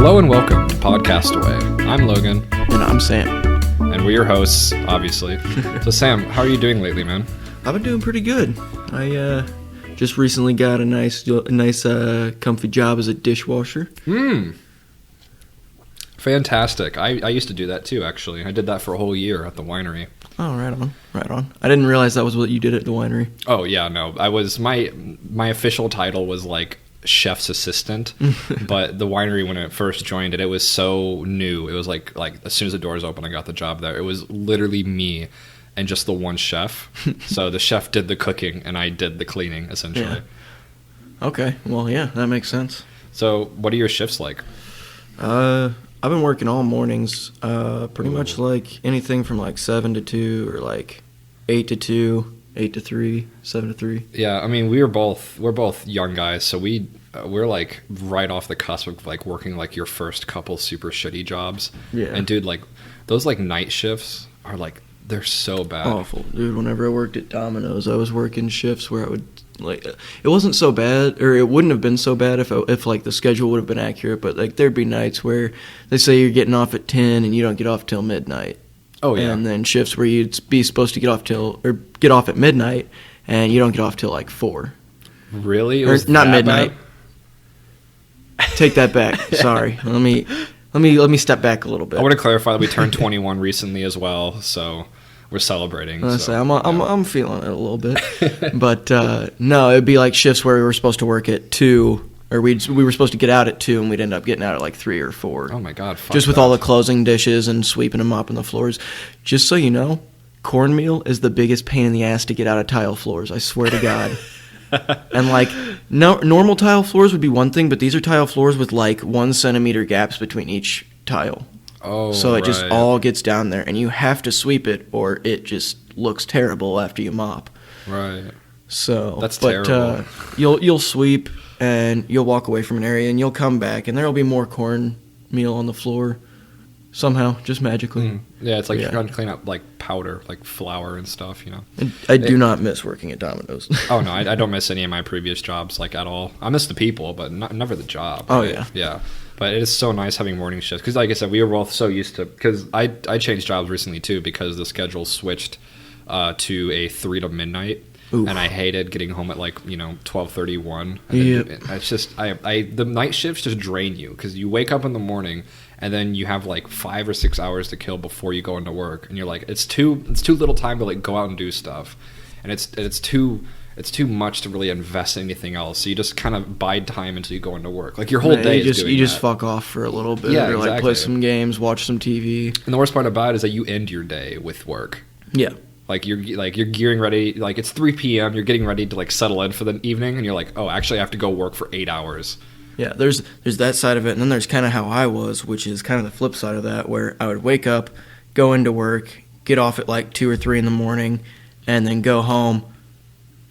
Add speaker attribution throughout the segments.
Speaker 1: Hello and welcome to Podcast Away. I'm Logan.
Speaker 2: And I'm Sam.
Speaker 1: And we're your hosts, obviously. So Sam, how are you doing lately, man?
Speaker 2: I've been doing pretty good. I just recently got a nice comfy job as a dishwasher.
Speaker 1: Fantastic. I used to do that too, actually. I did that for a whole year at the winery.
Speaker 2: Oh, right on. I didn't realize that was what you did at the winery.
Speaker 1: Oh, yeah, no. I was, my official title was like chef's assistant, but the winery, when I first joined it was so new. It was like as soon as the doors opened, I got the job there. It was literally me and just the one chef. So the chef did the cooking and I did the cleaning, essentially.
Speaker 2: Yeah. Okay, well, yeah, that makes sense.
Speaker 1: So what are your shifts like?
Speaker 2: I've been working all mornings, pretty much like anything from like 7 to 2 or like 8 to 2, 8 to 3, 7 to 3.
Speaker 1: Yeah, I mean, we're both young guys, so we're like right off the cusp of like working like your first couple super shitty jobs.
Speaker 2: Yeah.
Speaker 1: And dude, like those like night shifts are like, they're so bad.
Speaker 2: Awful, dude. Whenever I worked at Domino's, I was working shifts where I would like, it wasn't so bad, or it wouldn't have been so bad if like the schedule would have been accurate. But like there'd be nights where they say you're getting off at 10 and you don't get off till midnight.
Speaker 1: Oh yeah.
Speaker 2: And then shifts where you'd be supposed to get off at midnight and you don't get off till like 4.
Speaker 1: Really?
Speaker 2: Or not midnight. Take that back. Sorry. Let me step back a little bit.
Speaker 1: I want to clarify that we turned 21 recently as well, so we're celebrating.
Speaker 2: I'm feeling it a little bit, but no, it'd be like shifts where we were supposed to work at 2, or we were supposed to get out at 2, and we'd end up getting out at like 3 or 4.
Speaker 1: Oh my god!
Speaker 2: Just with all the closing dishes and sweeping and mopping the floors. Just so you know, cornmeal is the biggest pain in the ass to get out of tile floors. I swear to God. And like normal tile floors would be one thing, but these are tile floors with like 1 centimeter gaps between each tile.
Speaker 1: Oh,
Speaker 2: so it just all gets down there, and you have to sweep it, or it just looks terrible after you mop.
Speaker 1: Right.
Speaker 2: So
Speaker 1: that's terrible.
Speaker 2: You'll sweep, and you'll walk away from an area, and you'll come back, and there'll be more cornmeal on the floor. Somehow, just magically.
Speaker 1: Yeah, it's like you're trying to clean up like powder, like flour and stuff, you know.
Speaker 2: I do not miss working at Domino's.
Speaker 1: Oh no, I don't miss any of my previous jobs like at all. I miss the people, but never the job.
Speaker 2: Oh
Speaker 1: right? Yeah. But it is so nice having morning shifts because, like I said, we were both so used to. Because I changed jobs recently too because the schedule switched to a 3 to midnight. Oof. And I hated getting home at like 12:31.
Speaker 2: Yeah.
Speaker 1: It's just the night shifts just drain you because you wake up in the morning and then you have like 5 or 6 hours to kill before you go into work, and you're like, it's too little time to like go out and do stuff, and it's too much to really invest in anything else. So you just kind of bide time until you go into work. Like your whole day is doing
Speaker 2: you just fuck off for a little bit, or like play some games, watch some TV.
Speaker 1: And the worst part about it is that you end your day with work.
Speaker 2: Yeah.
Speaker 1: Like you're gearing ready, like it's 3 p.m., you're getting ready to like settle in for the evening, and you're like, oh, actually I have to go work for 8 hours.
Speaker 2: Yeah, there's that side of it, and then there's kind of how I was, which is kind of the flip side of that, where I would wake up, go into work, get off at like 2 or 3 in the morning, and then go home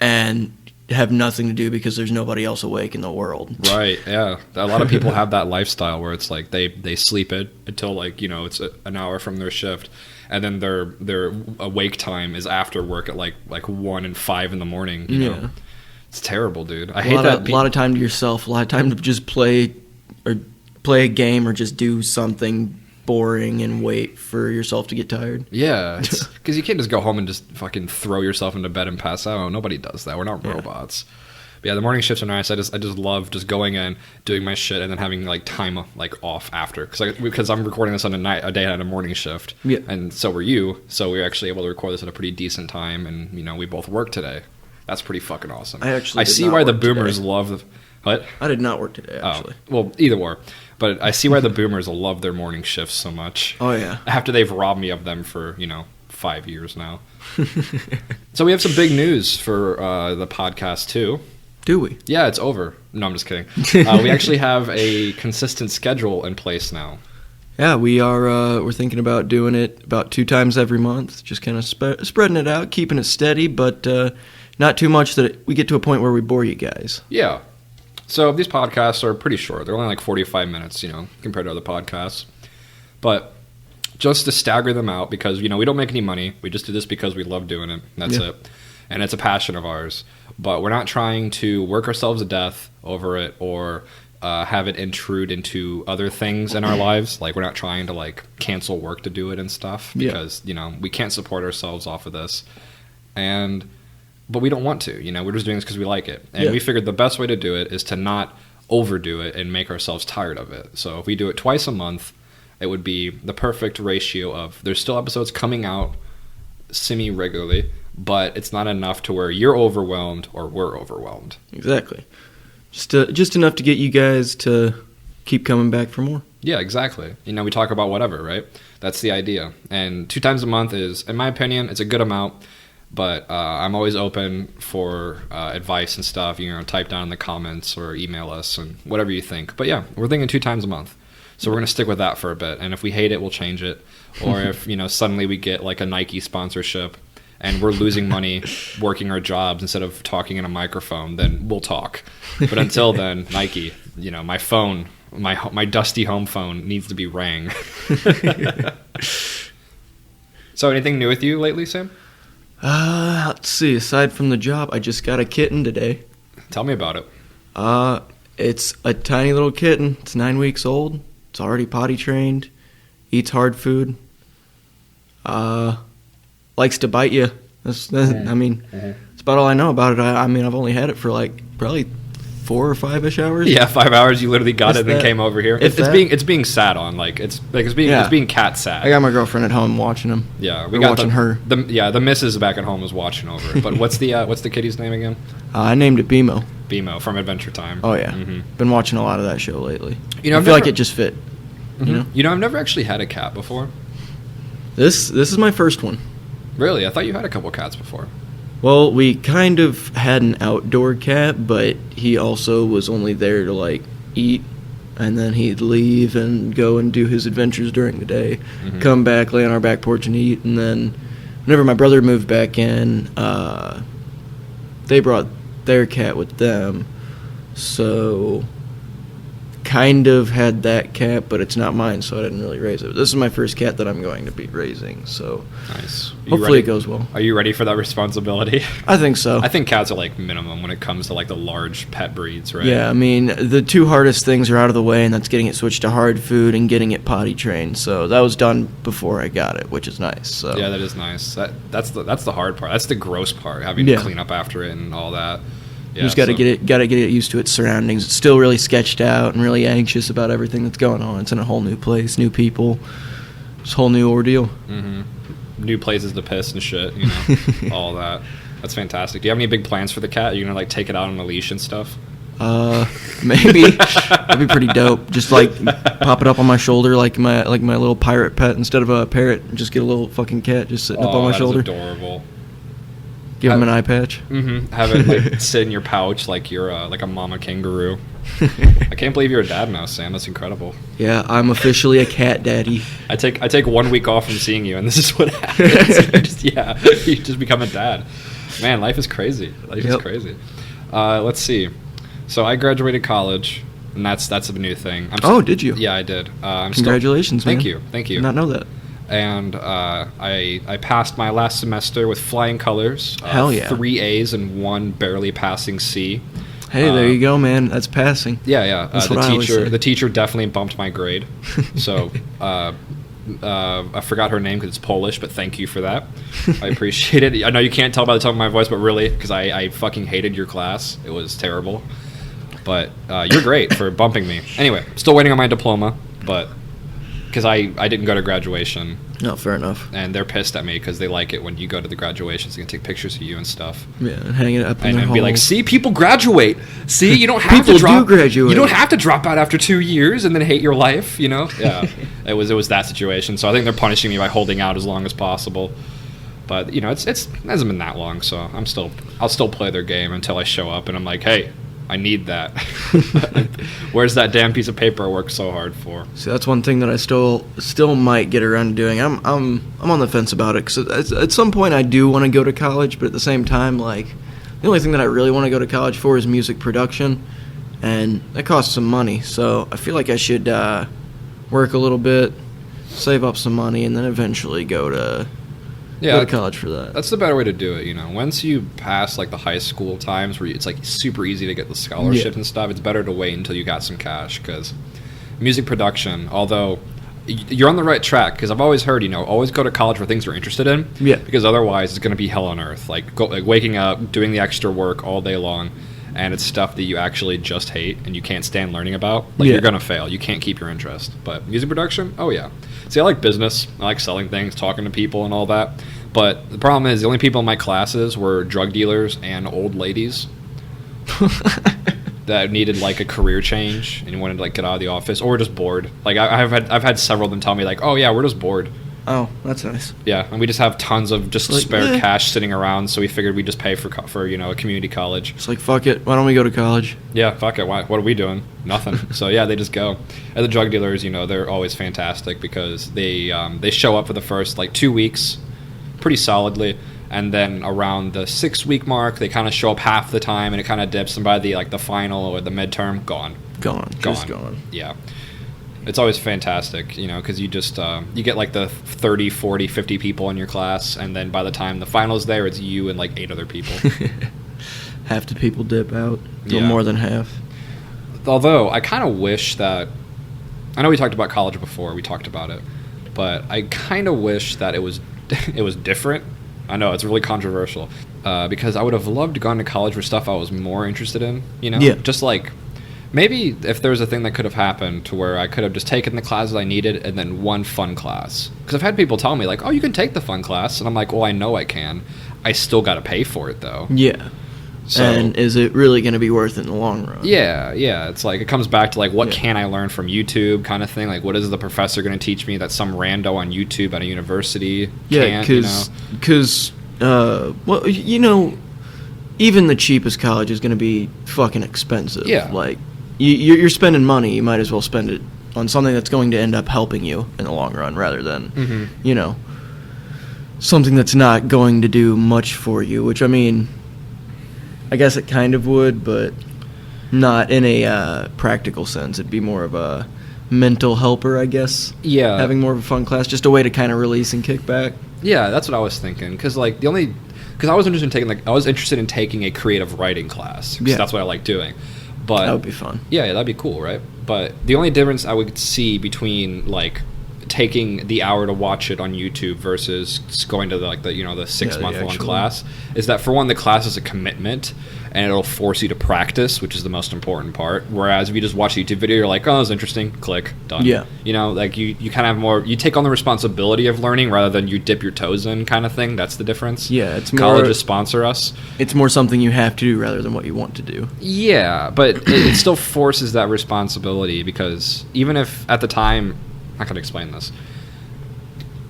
Speaker 2: and have nothing to do because there's nobody else awake in the world.
Speaker 1: Right, yeah. A lot of people have that lifestyle where it's like they sleep it until like, it's an hour from their shift, and then their awake time is after work at like 1 and 5 in the morning, you know. It's terrible, dude. I hate that.
Speaker 2: A lot of time to yourself, a lot of time to just play a game or just do something boring and wait for yourself to get tired.
Speaker 1: Yeah, because you can't just go home and just fucking throw yourself into bed and pass out. Nobody does that. We're not robots. But yeah, the morning shifts are nice. I just love just going in, doing my shit, and then having like time like off after. Because I'm recording this on a day at a morning shift.
Speaker 2: Yeah.
Speaker 1: And so were you. So we were actually able to record this at a pretty decent time, and we both worked today. That's pretty fucking awesome.
Speaker 2: I
Speaker 1: see why the boomers love what?
Speaker 2: I did not work today, actually.
Speaker 1: Oh, well, either or. But I see why the boomers love their morning shifts so much.
Speaker 2: Oh, yeah.
Speaker 1: After they've robbed me of them for, 5 years now. So we have some big news for the podcast, too.
Speaker 2: Do we?
Speaker 1: Yeah, it's over. No, I'm just kidding. We actually have a consistent schedule in place now.
Speaker 2: Yeah, we're thinking about doing it about 2 times every month, just kind of spreading it out, keeping it steady, but not too much that we get to a point where we bore you guys.
Speaker 1: Yeah. So these podcasts are pretty short. They're only like 45 minutes, compared to other podcasts. But just to stagger them out, because, we don't make any money. We just do this because we love doing it. That's it. And it's a passion of ours. But we're not trying to work ourselves to death over it or have it intrude into other things in our lives. Like, we're not trying to like cancel work to do it and stuff because we can't support ourselves off of this, but we don't want to. We're just doing this because we like it, and we figured the best way to do it is to not overdo it and make ourselves tired of it. So if we do it twice a month, it would be the perfect ratio of there's still episodes coming out semi-regularly, but it's not enough to where you're overwhelmed or we're overwhelmed.
Speaker 2: Exactly. Just enough to get you guys to keep coming back for more.
Speaker 1: Yeah, exactly. We talk about whatever, right? That's the idea. And 2 times a month is, in my opinion, it's a good amount. But I'm always open for advice and stuff. Type down in the comments or email us and whatever you think. But yeah, we're thinking 2 times a month. So we're going to stick with that for a bit. And if we hate it, we'll change it. Or if, suddenly we get like a Nike sponsorship and we're losing money working our jobs instead of talking in a microphone, then we'll talk. But until then, Nike, my phone, my dusty home phone needs to be rang. So anything new with you lately, Sam?
Speaker 2: Let's see. Aside from the job, I just got a kitten today.
Speaker 1: Tell me about it.
Speaker 2: It's a tiny little kitten. It's 9 weeks old. It's already potty trained. Eats hard food. Likes to bite you. That's about all I know about it. I've only had it for like probably 4 or 5-ish hours.
Speaker 1: Yeah, 5 hours. You literally got it and then came over here. It's being sat on. It's being cat sat.
Speaker 2: I got my girlfriend at home watching him.
Speaker 1: Yeah,
Speaker 2: we're watching her.
Speaker 1: The missus back at home is watching over it. But what's the kitty's name again?
Speaker 2: I named it Bimo.
Speaker 1: Bimo from Adventure Time.
Speaker 2: Oh yeah, been watching a lot of that show lately.
Speaker 1: I
Speaker 2: feel like it just fit.
Speaker 1: I've never actually had a cat before.
Speaker 2: This is my first one.
Speaker 1: Really? I thought you had a couple cats before.
Speaker 2: Well, we kind of had an outdoor cat, but he also was only there to, like, eat, and then he'd leave and go and do his adventures during the day, come back, lay on our back porch and eat, and then whenever my brother moved back in, they brought their cat with them, so kind of had that cat, but it's not mine, so I didn't really raise it. This is my first cat that I'm going to be raising, so
Speaker 1: nice.
Speaker 2: Hopefully it goes well.
Speaker 1: Are you ready for that responsibility?
Speaker 2: I think so.
Speaker 1: I think cats are like minimum when it comes to like the large pet breeds, right?
Speaker 2: Yeah, the 2 hardest things are out of the way, and that's getting it switched to hard food and getting it potty trained. So that was done before I got it, which is nice. So
Speaker 1: yeah, that is nice. That's the hard part. That's the gross part, having to clean up after it and all that.
Speaker 2: You just got to get it used to its surroundings. It's still really sketched out and really anxious about everything that's going on. It's in a whole new place, new people, it's a whole new ordeal.
Speaker 1: New places to piss and shit, all that. That's fantastic. Do you have any big plans for the cat? Are you gonna like take it out on a leash and stuff?
Speaker 2: Maybe. That'd be pretty dope. Just like pop it up on my shoulder like my little pirate pet instead of a parrot. Just get a little fucking cat just sitting up on my shoulder.
Speaker 1: That's adorable.
Speaker 2: Give him an eye patch.
Speaker 1: Have it like sit in your pouch like you're like a mama kangaroo. I can't believe you're a dad now, Sam. That's incredible.
Speaker 2: Yeah, I'm officially a cat daddy.
Speaker 1: I take 1 week off from seeing you, and this is what happens. You just become a dad. Man, life is crazy. Life is crazy. Let's see. So I graduated college, and that's a new thing.
Speaker 2: Did you?
Speaker 1: Yeah, I did.
Speaker 2: Congratulations, man.
Speaker 1: Thank you.
Speaker 2: Did not know that.
Speaker 1: And I passed my last semester with flying colors.
Speaker 2: Hell yeah.
Speaker 1: 3 A's and 1 barely passing C.
Speaker 2: Hey, there you go, man. That's passing.
Speaker 1: Yeah.
Speaker 2: That's what I always say.
Speaker 1: The teacher definitely bumped my grade. So I forgot her name because it's Polish, but thank you for that. I appreciate it. I know you can't tell by the tone of my voice, but really, because I fucking hated your class. It was terrible. But you're great for bumping me. Anyway, still waiting on my diploma, but because I didn't go to graduation.
Speaker 2: No, fair enough.
Speaker 1: And they're pissed at me because they like it when you go to the graduations. They can take pictures of you and stuff.
Speaker 2: Yeah, and hang it up in their
Speaker 1: and be
Speaker 2: halls.
Speaker 1: like, see, people graduate. See, you don't have
Speaker 2: People
Speaker 1: to drop.
Speaker 2: do graduate.
Speaker 1: You don't have to drop out after 2 years and then hate your life. Yeah, it was that situation. So I think they're punishing me by holding out as long as possible. But it hasn't been that long, so I'll still play their game until I show up and I'm like, hey, I need that. Where's that damn piece of paper I worked so hard for?
Speaker 2: See, that's one thing that I still might get around to doing. I'm on the fence about it because at some point I do want to go to college, but at the same time, like, the only thing that I really want to go to college for is music production, and that costs some money. So I feel like I should work a little bit, save up some money, and then eventually go to
Speaker 1: Yeah,
Speaker 2: go to college for that.
Speaker 1: That's the better way to do it, you know. Once you pass like the high school times where it's like super easy to get the scholarships and stuff, it's better to wait until you got some cash, because music production, although you're on the right track, because I've always heard, you know, always go to college for things you're interested in, because otherwise it's going to be hell on earth. Like waking up, doing the extra work all day long, and it's stuff that you actually just hate and you can't stand learning about. Like you're going to fail. You can't keep your interest. But music production, oh yeah. See, I like business. I like selling things, talking to people and all that. But the problem is the only people in my classes were drug dealers and old ladies that needed like a career change and wanted to like get out of the office, or just bored. Like I've had several of them tell me like, oh yeah, we're just bored.
Speaker 2: Oh, that's nice.
Speaker 1: Yeah, and we just have tons of just spare cash sitting around, so we figured we'd just pay for you know, a community college.
Speaker 2: It's like, fuck it, why don't we go to college?
Speaker 1: Yeah, fuck it. What are we doing? Nothing. So yeah, they just go. And the drug dealers, you know, they're always fantastic because they show up for the first like 2 weeks pretty solidly, and then around the 6-week mark they kind of show up half the time, and it kind of dips, and by the like the final or the midterm, gone.
Speaker 2: Just gone.
Speaker 1: Yeah. It's always fantastic, you know, because you just you get like the 30, 40, 50 people in your class, and then by the time the final's there, it's you and like 8 other people.
Speaker 2: Half the people dip out. No more than half.
Speaker 1: Although I kind of wish that, I know we talked about college before, we talked about it, but I kind of wish that it was different. I know it's really controversial, because I would have loved to go to college for stuff I was more interested in. You know, just like. Maybe if there was a thing that could have happened to where I could have just taken the classes I needed and then one fun class. Because I've had people tell me, like, oh, you can take the fun class. And I'm like, well, I know I can. I still got to pay for it, though.
Speaker 2: Yeah. So, and is it really going to be worth it in the long run?
Speaker 1: Yeah. It's like, it comes back to, like, what can I learn from YouTube kind of thing? Like, what is the professor going to teach me that some rando on YouTube at a university can't,
Speaker 2: because, well, you know, even the cheapest college is going to be fucking expensive.
Speaker 1: Yeah.
Speaker 2: Like, you're spending money, you might as well spend it on something that's going to end up helping you in the long run rather than, you know, something that's not going to do much for you, which, I mean, I guess it kind of would, but not in a practical sense. It'd be more of a mental helper, I guess.
Speaker 1: Yeah.
Speaker 2: Having more of a fun class, just a way to kind of release and kick back.
Speaker 1: Yeah, that's what I was thinking. Because, like, because I was interested in taking a creative writing class. Because that's what I like doing. But
Speaker 2: that would be fun.
Speaker 1: Yeah, that'd be cool, right? But the only difference I would see between like taking the hour to watch it on YouTube versus going to the 6-month long class is that, for one, the class is a commitment and it'll force you to practice, which is the most important part. Whereas if you just watch a YouTube video, you're like, oh, that was interesting, click, done.
Speaker 2: Yeah.
Speaker 1: You know, like you kind of have more, you take on the responsibility of learning rather than you dip your toes in kind of thing. That's the difference.
Speaker 2: Yeah, it's more,
Speaker 1: colleges sponsor us.
Speaker 2: It's more something you have to do rather than what you want to do.
Speaker 1: Yeah, but it still forces that responsibility, because even if at the time, I'm not going to explain this.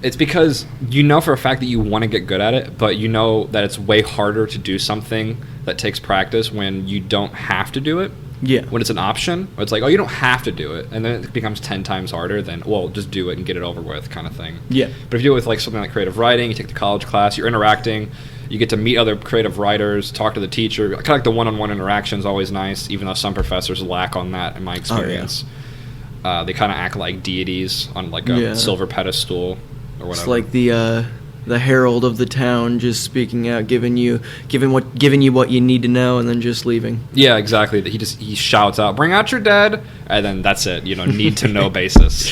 Speaker 1: It's because you know for a fact that you want to get good at it, but you know that it's way harder to do something that takes practice when you don't have to do it.
Speaker 2: Yeah.
Speaker 1: When it's an option, it's like, oh, you don't have to do it, and then it becomes 10 times harder than, well, just do it and get it over with kind of thing.
Speaker 2: Yeah.
Speaker 1: But if you do it with like something like creative writing, you take the college class, you're interacting, you get to meet other creative writers, talk to the teacher. Kind of like the one-on-one interaction is always nice, even though some professors lack on that in my experience.
Speaker 2: Oh,
Speaker 1: yeah. They kind of act like deities on like a silver pedestal or whatever.
Speaker 2: It's like the herald of the town, just speaking out, giving you what you need to know, and then just leaving.
Speaker 1: Yeah, exactly. He shouts out, "Bring out your dead," and then that's it. You know, need to know basis.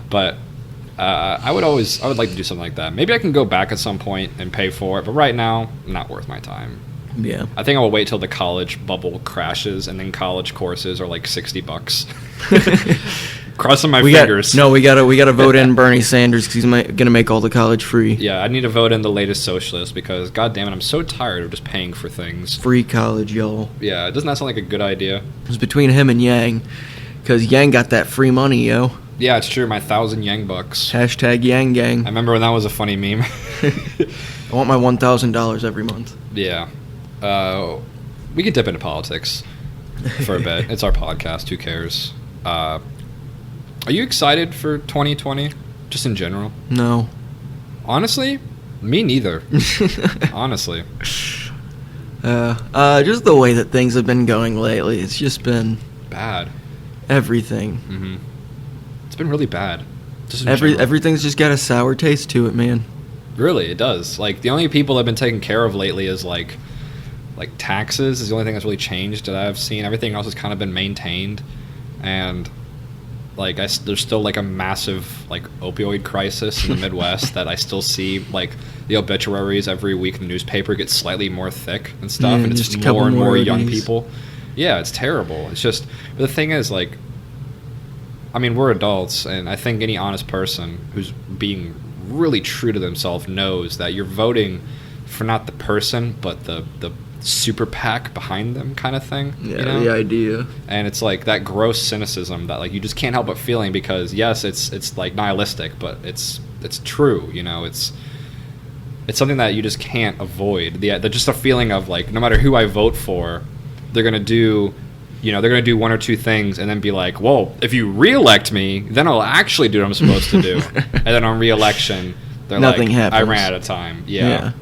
Speaker 1: But I would like to do something like that. Maybe I can go back at some point and pay for it, but right now, not worth my time.
Speaker 2: Yeah.
Speaker 1: I think I will wait till the college bubble crashes, and then college courses are like $60. Crossing my fingers.
Speaker 2: We gotta vote in Bernie Sanders because he's gonna make all the college free.
Speaker 1: Yeah, I need to vote in the latest socialist because, god damn it, I'm so tired of just paying for things.
Speaker 2: Free college, y'all.
Speaker 1: Yeah, doesn't that sound like a good idea?
Speaker 2: It's between him and Yang, because Yang got that free money, yo.
Speaker 1: Yeah, it's true. My 1,000 Yang bucks.
Speaker 2: Hashtag Yang Gang.
Speaker 1: I remember when that was a funny meme.
Speaker 2: I want my $1,000 every month.
Speaker 1: Yeah. We could dip into politics for a bit. It's our podcast. Who cares? Are you excited for 2020, just in general?
Speaker 2: No.
Speaker 1: Honestly, me neither. Honestly.
Speaker 2: Just the way that things have been going lately, it's just been
Speaker 1: bad.
Speaker 2: Everything.
Speaker 1: Mm-hmm. It's been really bad.
Speaker 2: Everything's just got a sour taste to it, man.
Speaker 1: Really, it does. Like, the only people that have been taken care of lately is like taxes is the only thing that's really changed that I've seen. Everything else has kind of been maintained, and like there's still like a massive like opioid crisis in the Midwest that I still see. Like, the obituaries every week in the newspaper get slightly more thick and stuff, and it's just more and more young people. Yeah, it's terrible. It's just, but the thing is, like, I mean, we're adults, and I think any honest person who's being really true to themselves knows that you're voting for not the person, but the super PAC behind them kind of thing.
Speaker 2: Yeah,
Speaker 1: you know?
Speaker 2: the idea.
Speaker 1: And it's like that gross cynicism that like you just can't help but feeling, because yes, it's like nihilistic, but it's true. You know, it's something that you just can't avoid. The just a feeling of like, no matter who I vote for, they're gonna do one or two things and then be like, well, if you re-elect me, then I'll actually do what I'm supposed to do. And then on re-election, they're
Speaker 2: Nothing
Speaker 1: like,
Speaker 2: happens.
Speaker 1: I ran out of time. Yeah.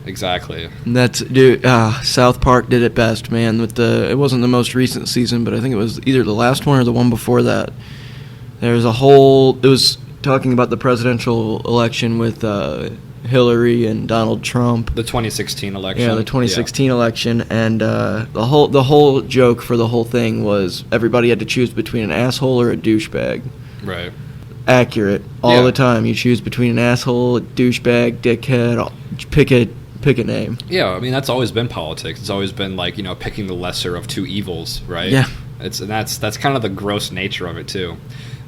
Speaker 1: Exactly.
Speaker 2: That's, dude, South Park did it best, man. It wasn't the most recent season, but I think it was either the last one or the one before that. It was talking about the presidential election with Hillary and Donald Trump.
Speaker 1: The 2016 election.
Speaker 2: Yeah, the 2016 election, and the whole joke for the whole thing was everybody had to choose between an asshole or a douchebag.
Speaker 1: Right.
Speaker 2: Accurate. All the time. You choose between an asshole, a douchebag, dickhead, pick a name.
Speaker 1: Yeah, I mean, that's always been politics. It's always been like, picking the lesser of two evils, right?
Speaker 2: Yeah.
Speaker 1: That's kind of the gross nature of it too.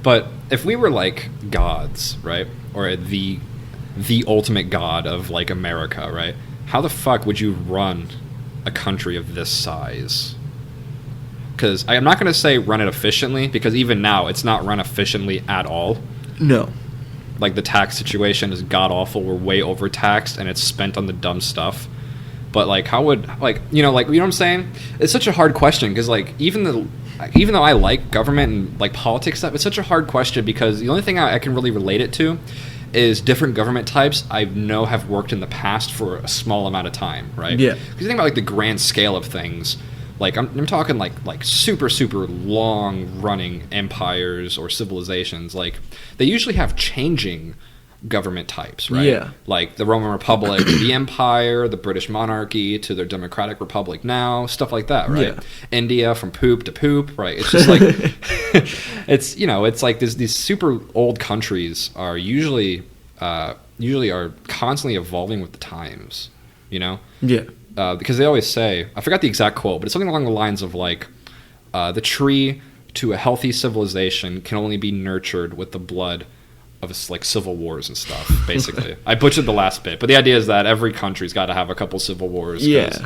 Speaker 1: But if we were like gods, right? Or the ultimate god of like America, right? How the fuck would you run a country of this size? Because I'm not going to say run it efficiently, because even now it's not run efficiently at all.
Speaker 2: No.
Speaker 1: Like, the tax situation is god awful. We're way overtaxed, and it's spent on the dumb stuff. But like, how would you know what I'm saying? It's such a hard question, because like even though I like government and like politics stuff, it's such a hard question, because the only thing I can really relate it to is different government types I know have worked in the past for a small amount of time, right?
Speaker 2: Yeah.
Speaker 1: Because you think about like the grand scale of things. Like, I'm talking like super, super long-running empires or civilizations. Like, they usually have changing government types, right?
Speaker 2: Yeah.
Speaker 1: Like the Roman Republic, the Empire, the British monarchy to their Democratic Republic now, stuff like that, right? Yeah. India from poop to poop, right? It's just like, it's like these super old countries are usually are constantly evolving with the times, Yeah. Because they always say, I forgot the exact quote, but it's something along the lines of like, the tree to a healthy civilization can only be nurtured with the blood of like civil wars and stuff, basically. I butchered the last bit, but the idea is that every country's got to have a couple civil wars.
Speaker 2: Yeah.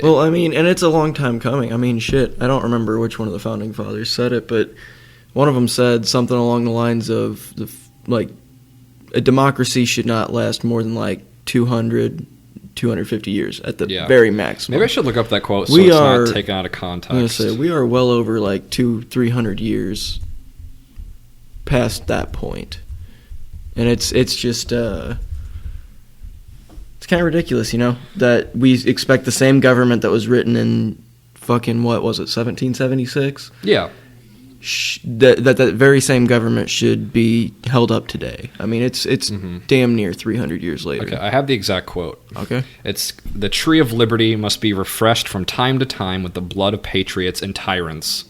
Speaker 2: Well, I mean, and it's a long time coming. I mean, shit, I don't remember which one of the founding fathers said it, but one of them said something along the lines of, a democracy should not last more than like 250 years at the very maximum.
Speaker 1: Maybe I should look up that quote so it's not taken out of context.
Speaker 2: I'm going to say, we are well over like 200-300 years past that point. And it's just it's kind of ridiculous, that we expect the same government that was written in fucking, what was it, 1776?
Speaker 1: Yeah.
Speaker 2: That very same government should be held up today. I mean, it's damn near 300 years later.
Speaker 1: Okay, I have the exact quote.
Speaker 2: Okay.
Speaker 1: It's, "The tree of liberty must be refreshed from time to time with the blood of patriots and tyrants."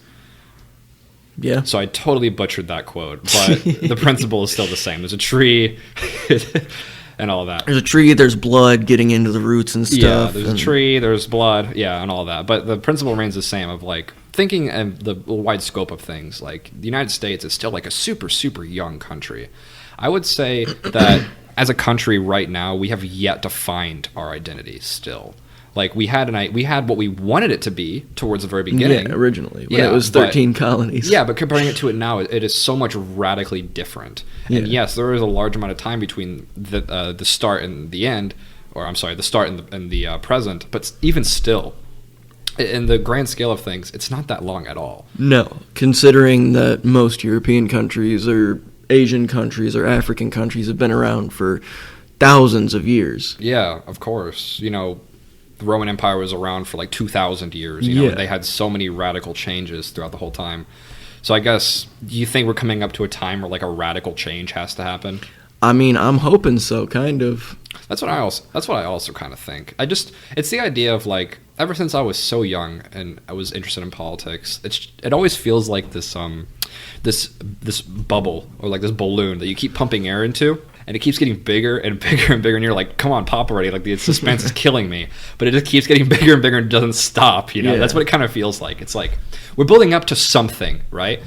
Speaker 2: Yeah.
Speaker 1: So I totally butchered that quote, but the principle is still the same. There's a tree and all that.
Speaker 2: There's a tree, there's blood getting into the roots and stuff.
Speaker 1: Yeah, there's a tree, there's blood, and all that. But the principle remains the same of like thinking of the wide scope of things. Like, the United States is still like a super, super young country. I would say that as a country right now, we have yet to find our identity still. Like, we had what we wanted it to be towards the very beginning.
Speaker 2: Yeah, originally. When it was 13 colonies.
Speaker 1: Yeah, but comparing it to it now, it is so much radically different. And yes, there is a large amount of time between the start and the end, or I'm sorry, the start and the present, but even still, in the grand scale of things, it's not that long at all.
Speaker 2: No, considering that most European countries or Asian countries or African countries have been around for thousands of years.
Speaker 1: Yeah, of course. The Roman Empire was around for like 2,000 years. And they had so many radical changes throughout the whole time. So I guess, do you think we're coming up to a time where like a radical change has to happen?
Speaker 2: I mean, I'm hoping so, kind of.
Speaker 1: That's what I also kind of think. It's the idea of like, ever since I was so young and I was interested in politics, it always feels like this bubble, or like this balloon that you keep pumping air into, and it keeps getting bigger and bigger and bigger, and you're like, come on, pop already, like the suspense is killing me. But it just keeps getting bigger and bigger and doesn't stop, you know?
Speaker 2: Yeah.
Speaker 1: That's what it kind of feels like. It's like we're building up to something, right?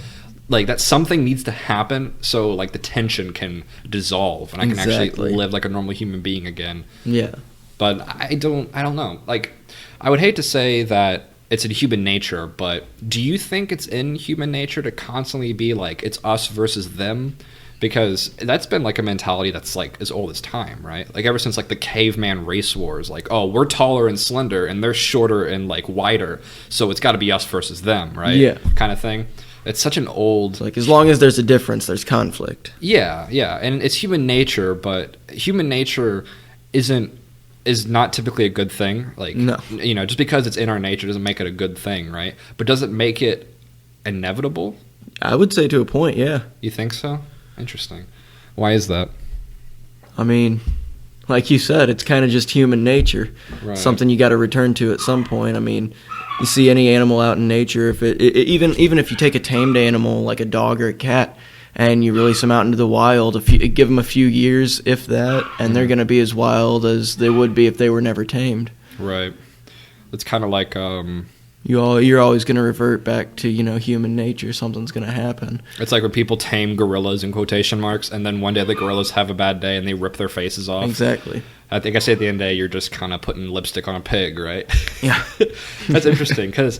Speaker 1: Like that something needs to happen so like the tension can dissolve and I can actually live like a normal human being again.
Speaker 2: Yeah.
Speaker 1: But I don't know. Like, I would hate to say that it's in human nature, but do you think it's in human nature to constantly be like, it's us versus them? Because that's been like a mentality that's like as old as time, right? Like ever since like the caveman race wars, like, oh, we're taller and slender and they're shorter and like wider, so it's got to be us versus them, right? Yeah. Kind of thing. It's such an old...
Speaker 2: It's like, as long as there's a difference, there's conflict.
Speaker 1: Yeah, yeah. And it's human nature, but human nature is not typically a good thing. Like,
Speaker 2: no.
Speaker 1: You know, just because it's in our nature doesn't make it a good thing, right? But does it make it inevitable?
Speaker 2: I would say to a point, yeah.
Speaker 1: You think so? Interesting. Why is that?
Speaker 2: I mean, like you said, it's kind of just human nature.
Speaker 1: Right.
Speaker 2: Something you got to return to at some point. I mean, you see any animal out in nature, if even if you take a tamed animal like a dog or a cat and you release them out into the wild, give them a few years, if that, and they're going to be as wild as they would be if they were never tamed.
Speaker 1: Right. It's kind of like
Speaker 2: you're always going to revert back to, human nature. Something's going to happen.
Speaker 1: It's like when people tame gorillas in quotation marks, and then one day the gorillas have a bad day and they rip their faces off.
Speaker 2: Exactly.
Speaker 1: I think I say at the end of the day, you're just kind of putting lipstick on a pig, right?
Speaker 2: Yeah.
Speaker 1: That's interesting because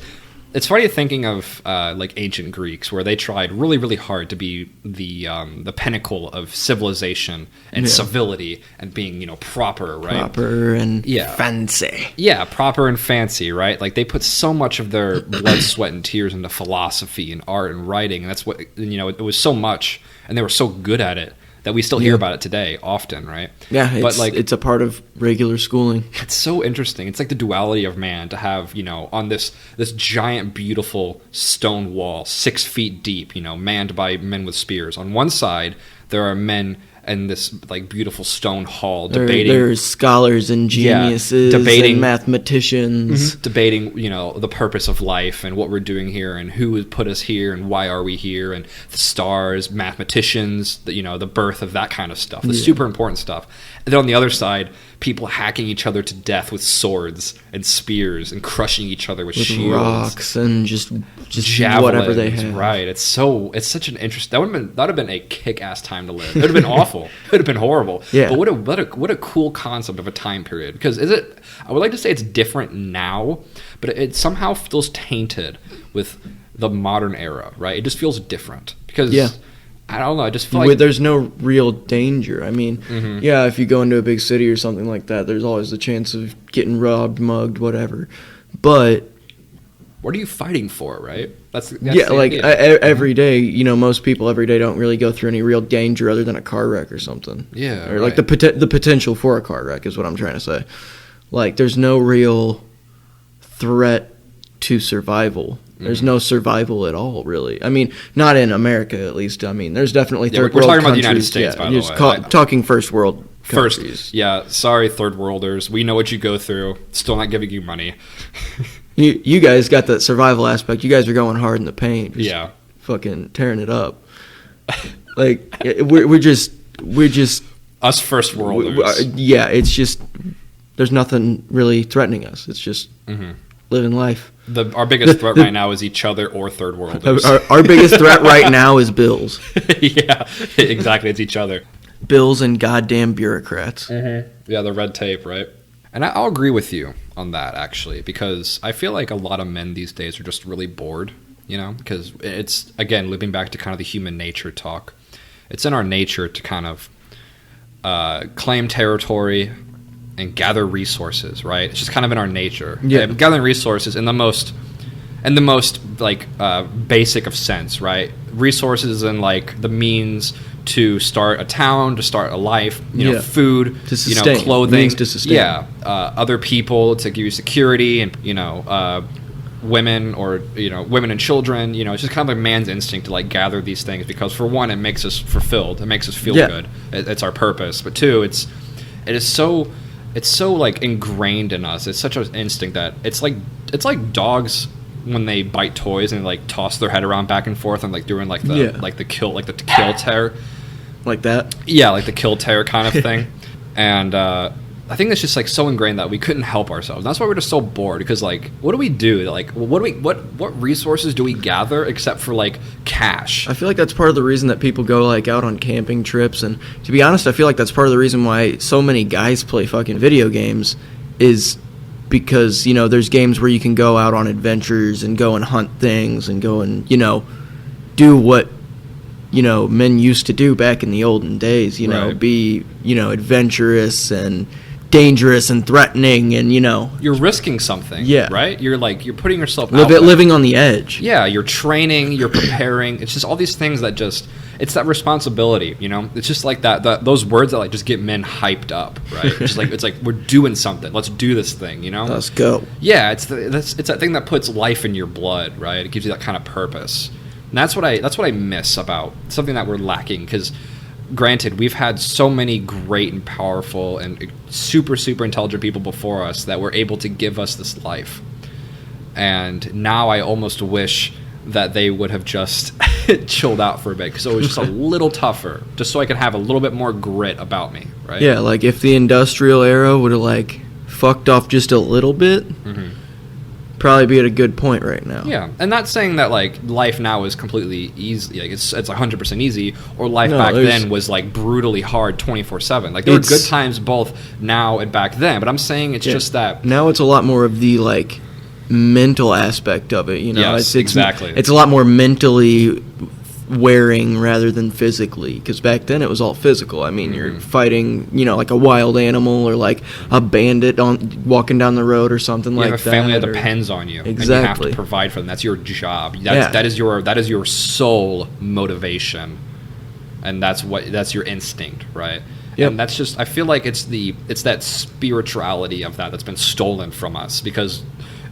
Speaker 1: it's funny thinking of like ancient Greeks, where they tried really, really hard to be the pinnacle of civilization and civility and being, proper, right?
Speaker 2: Proper and fancy.
Speaker 1: Yeah, proper and fancy, right? Like they put so much of their blood, sweat, and tears into philosophy and art and writing, and that's what it was so much, and they were so good at it that we still hear about it today often, right?
Speaker 2: Yeah, it's a part of regular schooling.
Speaker 1: It's so interesting. It's like the duality of man to have, on this giant, beautiful stone wall, 6 feet deep, manned by men with spears. On one side, there are men in this like beautiful stone hall debating.
Speaker 2: There's scholars and geniuses and mathematicians.
Speaker 1: Debating, the purpose of life and what we're doing here and who has put us here and why are we here, and the stars, mathematicians, the birth of that kind of stuff, the super important stuff. And then on the other side, people hacking each other to death with swords and spears and crushing each other with shields,
Speaker 2: rocks, and just
Speaker 1: javelins,
Speaker 2: whatever they have.
Speaker 1: Right. It's such an interest. That would have been a kick-ass time to live. It would have been awful. It would have been horrible.
Speaker 2: Yeah.
Speaker 1: But what a cool concept of a time period. Because I would like to say it's different now, but it somehow feels tainted with the modern era, right? It just feels different because I don't know. I just feel like
Speaker 2: there's no real danger. I mean, if you go into a big city or something like that, there's always the chance of getting robbed, mugged, whatever. But
Speaker 1: what are you fighting for, right? That's
Speaker 2: like every day. Most people every day don't really go through any real danger other than a car wreck or something.
Speaker 1: Yeah,
Speaker 2: or like the potential for a car wreck is what I'm trying to say. Like, there's no real threat to survival. There's no survival at all, really. I mean, not in America, at least. I mean, there's definitely third world countries.
Speaker 1: We're talking about the United States, by the way.
Speaker 2: Talking first world countries.
Speaker 1: Sorry, third worlders. We know what you go through. Still not giving you money.
Speaker 2: You guys got that survival aspect. You guys are going hard in the paint.
Speaker 1: Yeah.
Speaker 2: Fucking tearing it up. Like, we're just
Speaker 1: us first worlders.
Speaker 2: It's just there's nothing really threatening us. It's just living life.
Speaker 1: Our biggest threat right now is each other or third worlders.
Speaker 2: Our biggest threat right now is bills.
Speaker 1: Yeah, exactly. It's each other.
Speaker 2: Bills and goddamn bureaucrats.
Speaker 1: Yeah, the red tape, right? And I'll agree with you on that, actually, because I feel like a lot of men these days are just really bored, because it's, again, looping back to kind of the human nature talk. It's in our nature to kind of claim territory and gather resources, right? It's just kind of in our nature.
Speaker 2: Yeah.
Speaker 1: Gathering resources in the most like basic of sense, right? Resources and like the means to start a town, to start a life, food,
Speaker 2: to sustain,
Speaker 1: clothing,
Speaker 2: means to sustain.
Speaker 1: Other people to give you security, and women or women and children. It's just kind of like man's instinct to like gather these things because for one, it makes us fulfilled, it makes us feel good, it's our purpose. But two, it's so like ingrained in us. It's such an instinct that it's like dogs when they bite toys and like toss their head around back and forth and like doing like the kill tear, like that. Yeah, like the kill tear kind of thing. And I think it's just like so ingrained that we couldn't help ourselves. That's why we're just so bored because like what do we do? Like what resources do we gather except for like cash?
Speaker 2: I feel like that's part of the reason that people go like out on camping trips, and to be honest, I feel like that's part of the reason why so many guys play fucking video games is because, there's games where you can go out on adventures and go and hunt things and go and, do what, men used to do back in the olden days,
Speaker 1: right.
Speaker 2: Be, adventurous and dangerous and threatening and,
Speaker 1: You're risking something, right? You're putting yourself out there.
Speaker 2: Living on the edge.
Speaker 1: Yeah, you're training, you're preparing. It's just all these things that it's that responsibility, It's just like those words that like just get men hyped up, right? It's like we're doing something. Let's do this thing,
Speaker 2: Let's go.
Speaker 1: Yeah, it's that thing that puts life in your blood, right? It gives you that kind of purpose. And that's what I miss about something that we're lacking because granted, we've had so many great and powerful and super, super intelligent people before us that were able to give us this life. And now I almost wish that they would have just chilled out for a bit because it was just a little tougher, just so I could have a little bit more grit about me, right?
Speaker 2: Yeah, like if the industrial era would have like fucked off just a little bit, probably be at a good point right now.
Speaker 1: Yeah, and not saying that like life now is completely easy, like it's 100% easy, or life back then was like brutally hard 24/7. Like there were good times both now and back then, but I'm saying it's just that
Speaker 2: now it's a lot more of the like mental aspect of it.
Speaker 1: Yes, exactly.
Speaker 2: It's a lot more mentally wearing rather than physically, because back then it was all physical. I mean, you're fighting, like a wild animal or like a bandit walking down the road or something like that.
Speaker 1: You have a family that depends on you.
Speaker 2: Exactly.
Speaker 1: And you have to provide for them. That's your job. That is your sole motivation, and that's your instinct, right? Yep. And that's just, I feel like it's that spirituality of that's been stolen from us because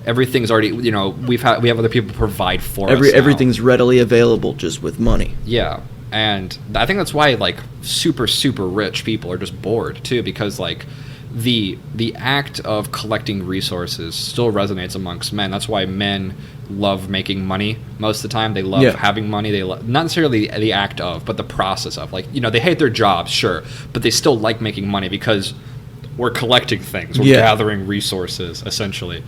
Speaker 1: everything's already, we have other people provide for us now.
Speaker 2: Everything's readily available just with money.
Speaker 1: Yeah. And I think that's why like super, super rich people are just bored too, because like the act of collecting resources still resonates amongst men. That's why men love making money most of the time. They love having money. They love, not necessarily the act of, but the process of, like, they hate their jobs, sure, but they still like making money because we're collecting things. We're gathering resources, essentially.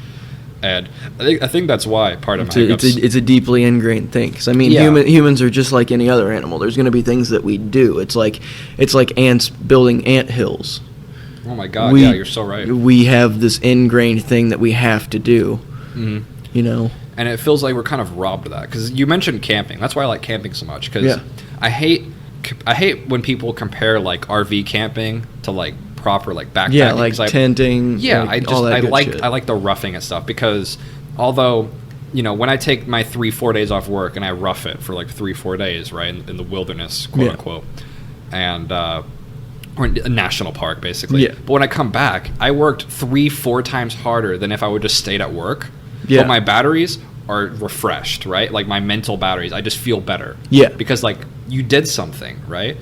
Speaker 1: And I think that's why part of my hiccups.
Speaker 2: It's a deeply ingrained thing. Because I mean, humans are just like any other animal. There's going to be things that we do. It's like ants building ant hills.
Speaker 1: Oh my God! You're so right.
Speaker 2: We have this ingrained thing that we have to do. Mm-hmm.
Speaker 1: And it feels like we're kind of robbed of that. Because you mentioned camping. That's why I like camping so much. Because I hate when people compare like RV camping to like proper like backpacking.
Speaker 2: Yeah, like tenting.
Speaker 1: Yeah,
Speaker 2: like,
Speaker 1: I like the roughing and stuff, because although when I take my 3-4 days off work and I rough it for like 3-4 days, right, in the wilderness, quote unquote, and or a national park basically. Yeah. But when I come back, I worked 3-4 times harder than if I would just stayed at work. Yeah. But my batteries are refreshed, right? Like my mental batteries, I just feel better.
Speaker 2: Yeah.
Speaker 1: Because like you did something, right?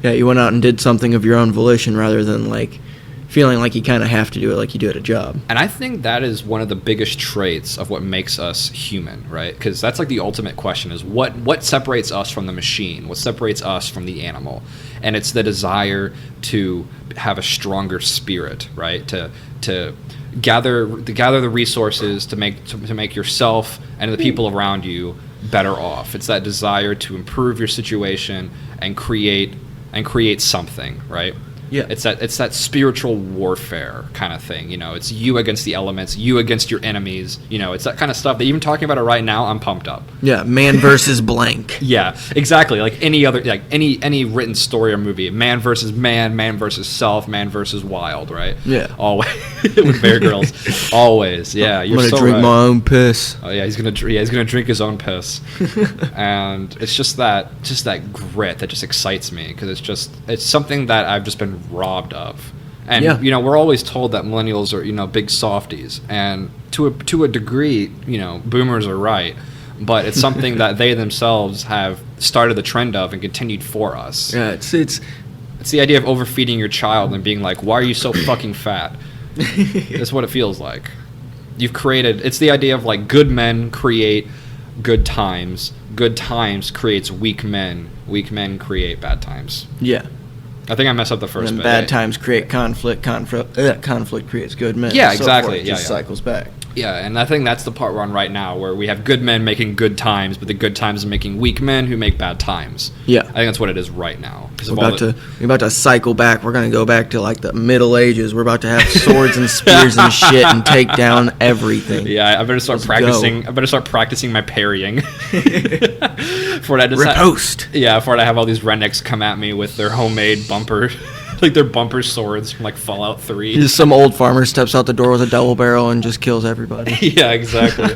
Speaker 2: Yeah, you went out and did something of your own volition rather than like feeling like you kind of have to do it like you do at a job.
Speaker 1: And I think that is one of the biggest traits of what makes us human, right? Because that's like the ultimate question is what separates us from the machine? What separates us from the animal? And it's the desire to have a stronger spirit, right? To gather the resources to make yourself and the people around you better off. It's that desire to improve your situation and create something, right?
Speaker 2: Yeah.
Speaker 1: It's that spiritual warfare kind of thing, It's you against the elements, you against your enemies, It's that kind of stuff that even talking about it right now, I'm pumped up.
Speaker 2: Yeah, man versus blank.
Speaker 1: Yeah, exactly. Like any other, like any written story or movie, man versus man, man versus self, man versus wild, right?
Speaker 2: Yeah.
Speaker 1: Always with Bear Grylls. Always. Yeah, you're
Speaker 2: I'm gonna
Speaker 1: so
Speaker 2: drink
Speaker 1: right.
Speaker 2: my own piss.
Speaker 1: Oh yeah, he's gonna drink his own piss, and it's just that grit that just excites me, because it's something that I've just been robbed of, And
Speaker 2: Yeah.
Speaker 1: we're always told that millennials are big softies, and to a degree, boomers are right, but it's something that they themselves have started the trend of and continued for us.
Speaker 2: Yeah, it's
Speaker 1: It's the idea of overfeeding your child and being like, why are you so fucking fat? That's what it feels like. It's the idea of like good men create good times creates weak men create bad times.
Speaker 2: yeah.
Speaker 1: I think I messed up the first
Speaker 2: And
Speaker 1: bit.
Speaker 2: bad times create conflict. Conflict creates good men.
Speaker 1: Yeah,
Speaker 2: and so
Speaker 1: exactly.
Speaker 2: forth. It
Speaker 1: Yeah,
Speaker 2: just
Speaker 1: yeah.
Speaker 2: cycles back.
Speaker 1: Yeah, and I think that's the part we're on right now, where we have good men making good times, but the good times are making weak men who make bad times.
Speaker 2: Yeah.
Speaker 1: I think that's what it is right now. 'Cause
Speaker 2: We're
Speaker 1: of all
Speaker 2: about to cycle back. We're going to go back to like the Middle Ages. We're about to have swords and spears and shit and take down everything.
Speaker 1: Yeah, I better start
Speaker 2: Let's
Speaker 1: practicing.
Speaker 2: go.
Speaker 1: I better start practicing my parrying. For it,
Speaker 2: Riposte.
Speaker 1: for it, I have all these rednecks come at me with their homemade bumper, like their bumper swords from like Fallout 3.
Speaker 2: Just some old farmer steps out the door with a double barrel and just kills everybody.
Speaker 1: Yeah, exactly.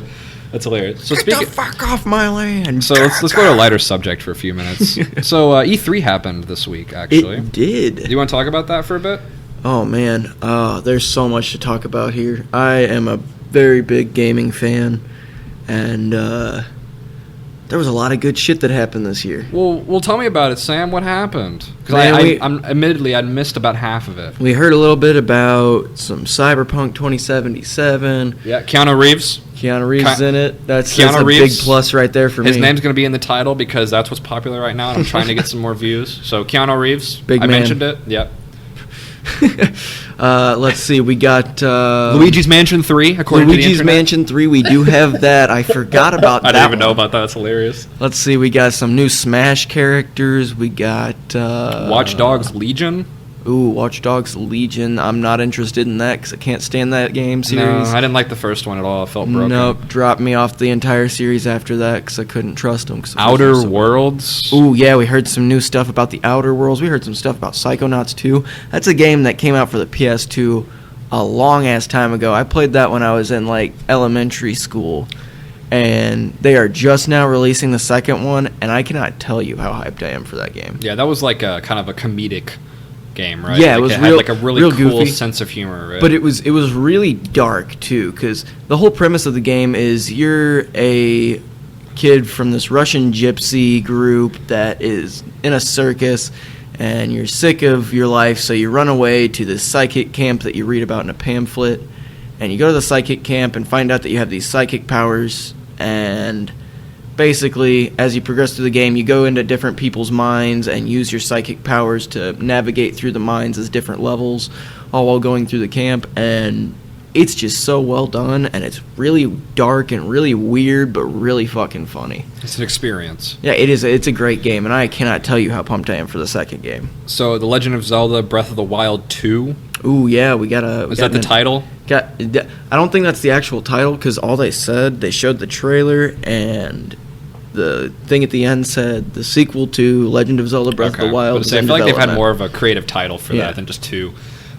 Speaker 1: That's hilarious. So
Speaker 2: Get the fuck off my land.
Speaker 1: So let's go to a lighter subject for a few minutes. So E3 happened this week, actually.
Speaker 2: It did.
Speaker 1: Do you want to talk about that for a bit?
Speaker 2: Oh man, there's so much to talk about here. I am a very big gaming fan, and there was a lot of good shit that happened this year.
Speaker 1: Well, tell me about it, Sam. What happened? Because
Speaker 2: Man,
Speaker 1: I'm admittedly I'd missed about half of it.
Speaker 2: We heard a little bit about some Cyberpunk 2077.
Speaker 1: Yeah, Keanu Reeves.
Speaker 2: Keanu Reeves in it. That's
Speaker 1: Keanu
Speaker 2: a
Speaker 1: Reeves,
Speaker 2: big plus right there for
Speaker 1: His
Speaker 2: me.
Speaker 1: name's going to be in the title because that's what's popular right now, and I'm trying to get some more views. So Keanu Reeves.
Speaker 2: Big
Speaker 1: I
Speaker 2: man.
Speaker 1: mentioned it. Yep.
Speaker 2: Let's see. We got
Speaker 1: Luigi's Mansion 3, according to the
Speaker 2: Luigi's
Speaker 1: internet.
Speaker 2: Mansion 3. We do have that. I forgot about
Speaker 1: I
Speaker 2: that.
Speaker 1: didn't even know
Speaker 2: one.
Speaker 1: about that. That's hilarious.
Speaker 2: Let's see. We got some new Smash characters. We got
Speaker 1: Watch Dogs Legion.
Speaker 2: Watch Dogs Legion. I'm not interested in that because I can't stand that game
Speaker 1: No,
Speaker 2: series.
Speaker 1: I didn't like the first one at all. It felt broken.
Speaker 2: Nope, dropped me off the entire series after that because I couldn't trust them.
Speaker 1: Outer Worlds.
Speaker 2: Ooh, yeah, we heard some new stuff about the Outer Worlds. We heard some stuff about Psychonauts 2. That's a game that came out for the PS2 a long-ass time ago. I played that when I was in, like, elementary school. And they are just now releasing the second one, and I cannot tell you how hyped I am for that game.
Speaker 1: Yeah, that was like a kind of a comedic game, right?
Speaker 2: Yeah,
Speaker 1: like
Speaker 2: it was
Speaker 1: had
Speaker 2: real,
Speaker 1: like a really
Speaker 2: real
Speaker 1: cool
Speaker 2: goofy.
Speaker 1: sense of humor, right?
Speaker 2: But it was really dark too, because the whole premise of the game is you're a kid from this Russian gypsy group that is in a circus, and you're sick of your life, so you run away to this psychic camp that you read about in a pamphlet, and you go to the psychic camp and find out that you have these psychic powers, and basically, as you progress through the game, you go into different people's minds and use your psychic powers to navigate through the minds as different levels, all while going through the camp. And it's just so well done, and it's really dark and really weird, but really fucking funny.
Speaker 1: It's an experience.
Speaker 2: Yeah, it is. It's a great game, and I cannot tell you how pumped I am for the second game.
Speaker 1: So, The Legend of Zelda: Breath of the Wild 2.
Speaker 2: Ooh, yeah, we got a.
Speaker 1: Is that the title?
Speaker 2: I don't think that's the actual title because all they showed the trailer and. The thing at the end said the sequel to Legend of Zelda: Breath of the Wild.
Speaker 1: I feel like they've had more of a creative title for that than just 2.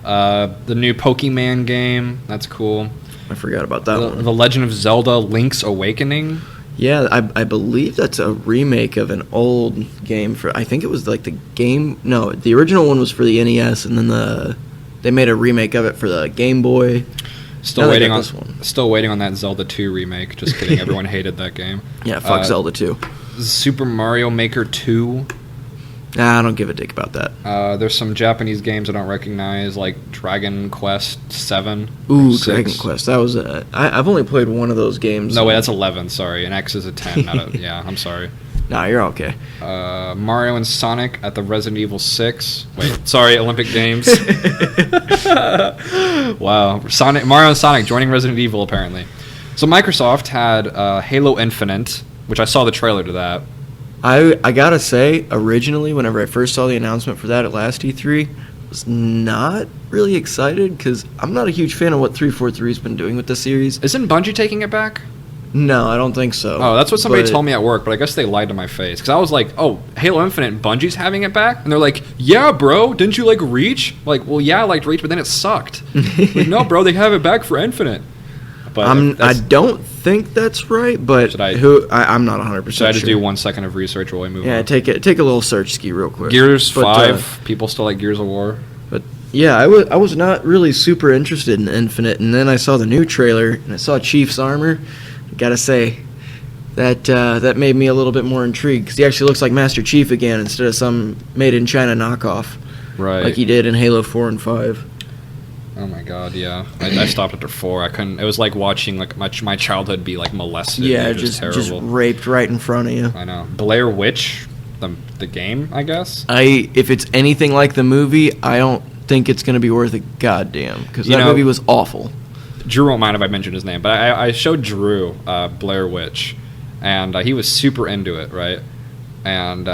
Speaker 1: The new Pokemon game, that's cool.
Speaker 2: I forgot about that one.
Speaker 1: The Legend of Zelda: Link's Awakening.
Speaker 2: Yeah, I believe that's a remake of an old game for. I think it was like the game. No, the original one was for the NES, and then they made a remake of it for the Game Boy.
Speaker 1: Still waiting on that Zelda 2 remake. Just kidding. Everyone hated that game.
Speaker 2: Yeah, fuck Zelda 2.
Speaker 1: Super Mario Maker 2.
Speaker 2: Nah, I don't give a dick about that.
Speaker 1: There's some Japanese games I don't recognize, like Dragon Quest 7.
Speaker 2: Ooh,
Speaker 1: 6.
Speaker 2: Dragon Quest. That was I've only played one of those games.
Speaker 1: No, wait, that's 11. Sorry, an X is a 10. Yeah, I'm sorry.
Speaker 2: Nah, you're okay.
Speaker 1: Mario and Sonic at the Resident Evil 6. Wait, sorry, Olympic Games. Wow, Mario and Sonic joining Resident Evil apparently. So Microsoft had Halo Infinite, which I saw the trailer to that.
Speaker 2: I gotta say, originally, whenever I first saw the announcement for that at last E3, I was not really excited because I'm not a huge fan of what 343's been doing with the series.
Speaker 1: Isn't Bungie taking it back?
Speaker 2: No, I don't think so.
Speaker 1: Oh, that's what somebody told me at work, but I guess they lied to my face. Because I was like, oh, Halo Infinite, Bungie's having it back? And they're like, yeah, bro, didn't you like Reach? I'm like, well, yeah, I liked Reach, but then it sucked. Like, no, bro, they have it back for Infinite. But
Speaker 2: I don't think that's right, but I'm not 100% sure.
Speaker 1: Should I just do 1 second of research while we move on?
Speaker 2: Yeah, take a little search ski real quick.
Speaker 1: Gears 5, people still like Gears of War.
Speaker 2: But Yeah, I was not really super interested in Infinite, and then I saw the new trailer and I saw Chief's armor. Gotta say, that made me a little bit more intrigued because he actually looks like Master Chief again instead of some made in China knockoff,
Speaker 1: Right.
Speaker 2: like he did in Halo 4 and 5.
Speaker 1: Oh my god, yeah. I stopped after 4. I couldn't. It was like watching like my childhood be like molested.
Speaker 2: Yeah,
Speaker 1: It was
Speaker 2: just raped right in front of you.
Speaker 1: I know. Blair Witch, the game, I guess.
Speaker 2: If it's anything like the movie, I don't think it's going to be worth a goddamn because that movie was awful.
Speaker 1: Drew won't mind if I mention his name, but I showed Drew Blair Witch, and he was super into it, right? And